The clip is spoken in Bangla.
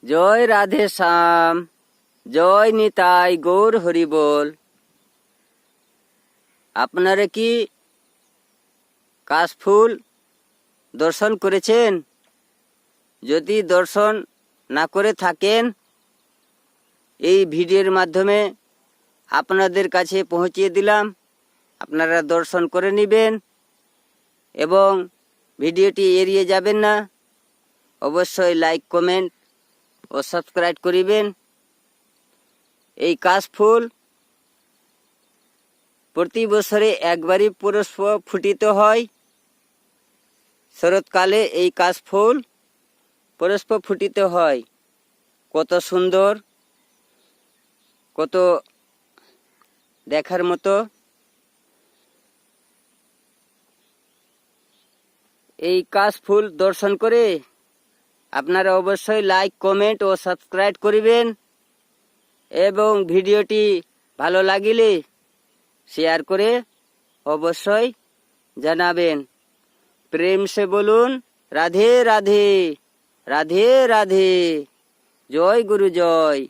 জয় রাধে শ্যাম, জয় নিতাই গৌর হরি বল। আপনারা কি কাশফুল দর্শন করেছেন? যদি দর্শন না করে থাকেন, এই ভিডিওর মাধ্যমে আপনাদের কাছে পৌঁছিয়ে দিলাম। আপনারা দর্শন করে নেবেন এবং ভিডিওটি এড়িয়ে যাবেন না। অবশ্যই লাইক, কমেন্ট ও সাবস্ক্রাইব করিবেন। এই কাশফুল প্রতি বছরে একবারই পুষ্প ফুটিত হয়। শরৎকালে এই কাশফুল পুষ্প ফুটিত হয়। কত সুন্দর, কত দেখার মতো। এই কাশফুল দর্শন করে আপনারা অবশ্যই লাইক, কমেন্ট ও সাবস্ক্রাইব করিবেন এবং ভিডিওটি ভালো লাগিলে শেয়ার করে অবশ্যই জানাবেন। প্রেম সে বলুন রাধে রাধে, রাধে রাধে। জয় গুরু জয়।